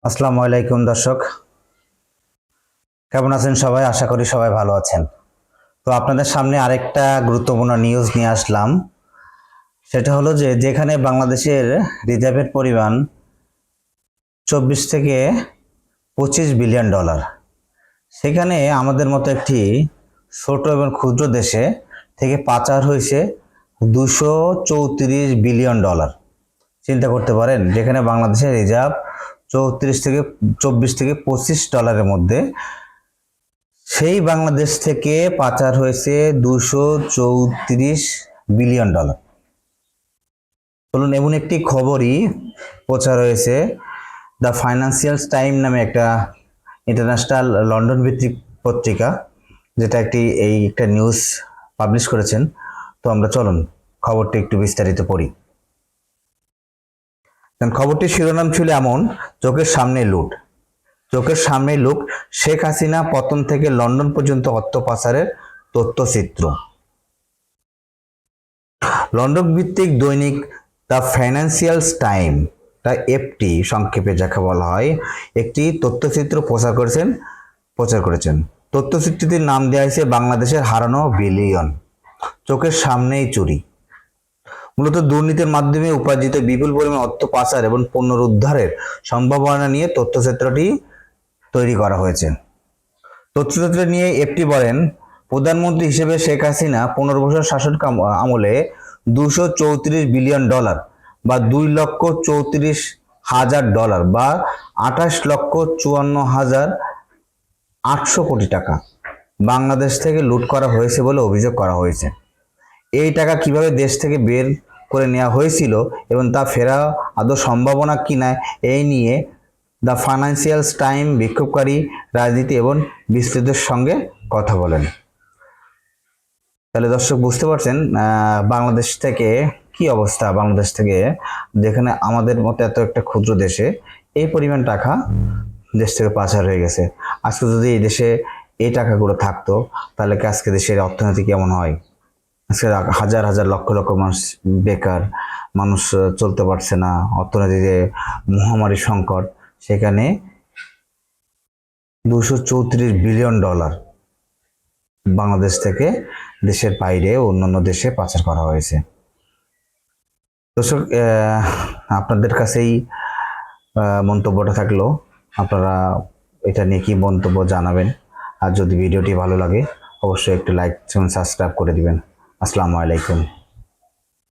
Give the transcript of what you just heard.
আসসালামু আলাইকুম দর্শক, কেমন আছেন সবাই? আশা করি সবাই ভালো আছেন। তো আপনাদের সামনে আরেকটা গুরুত্বপূর্ণ নিউজ নিয়ে আসলাম। সেটা হলো যে যেখানে বাংলাদেশের রিজার্ভের পরিমাণ 24 থেকে 25 বিলিয়ন ডলার, সেখানে আমাদের মতো একটি ছোট এবং ক্ষুদ্র দেশে থেকে পাচার হয়েছে 234 বিলিয়ন ডলার। চিন্তা করতে পারেন, যেখানে বাংলাদেশের রিজার্ভ 24 থেকে 25 ডলারের মধ্যে, সেই বাংলাদেশ থেকে পাচার হয়েছে 234 বিলিয়ন ডলার। বলুন, এমন একটি খবরই প্রচার হয়েছে দ্য ফাইন্যান্সিয়াল টাইম নামে একটা ইন্টারন্যাশনাল লন্ডন ভিত্তিক পত্রিকা, যেটা একটা নিউজ পাবলিশ করেছেন। তো আমরা চলুন খবরটি একটু বিস্তারিত পড়ি। খবরটির শিরোনাম ছিল এমন: চোখের সামনে লুট, চোখের সামনে লুট, শেখ হাসিনা পতন থেকে লন্ডন পর্যন্ত অর্থ পাচারের তথ্যচিত্র। লন্ডন ভিত্তিক দৈনিক দ্য ফাইন্যান্সিয়াল টাইম, এফটি সংক্ষেপে যাকে বলা হয়, একটি তথ্যচিত্র প্রচার করেছেন। তথ্যচিত্রটির নাম দেওয়া হয়েছে বাংলাদেশের হারানো বিলিয়ন, চোখের সামনেই চুরি। মূলত দুর্নীতির মাধ্যমে উপার্জিত বিপুল পরিমাণ অর্থ পাচার এবং পুনরুদ্ধারের সম্ভাবনা নিয়ে তথ্যচিত্রটি তৈরি করা হয়েছে। তথ্যচিত্র নিয়ে এফটি বলেন, প্রধানমন্ত্রী হিসেবে শেখ হাসিনা 15 বছর শাসন আমলে 234 বিলিয়ন ডলার বা 2,34,000 ডলার বা 28,54,800 কোটি টাকা বাংলাদেশ থেকে লুট করা হয়েছে বলে অভিযোগ করা হয়েছে। এই টাকা কিভাবে দেশ থেকে বের করে নেওয়া হয়েছিল এবং তা ফেরা আদৌ সম্ভাবনা কিনা, এই নিয়ে দ্য ফাইন্যান্সিয়াল টাইম বিক্ষোভকারী, রাজনীতি এবং বিশ্লেষকদের সঙ্গে কথা বলেন। তাহলে দর্শক বুঝতে পারছেন বাংলাদেশ থেকে কি অবস্থা। বাংলাদেশ থেকে, যেখানে আমাদের মতো এত একটা ক্ষুদ্র দেশে এই পরিমাণ টাকা দেশ থেকে পাচার হয়ে গেছে। আজকে যদি এই দেশে এই টাকাগুলো থাকতো, তাহলে কি আজকে দেশের অর্থনীতি কেমন হয়? আজকে হাজার হাজার লক্ষ লক্ষ মানুষ বেকার, মানুষ চলতে পারছে না, অর্থনীতিতে মহামারী সংকট, সেখানে 234 বিলিয়ন ডলার বাংলাদেশ থেকে দেশের বাইরে অন্যান্য দেশে পাচার করা হয়েছে। দর্শক, আপনাদের কাছেই মন্তব্যটা থাকলো, আপনারা এটা নিয়ে কি মন্তব্য জানাবেন। আর যদি ভিডিওটি ভালো লাগে, অবশ্যই একটু লাইক এবং সাবস্ক্রাইব করে দিবেন। আসসালামু আলাইকুম।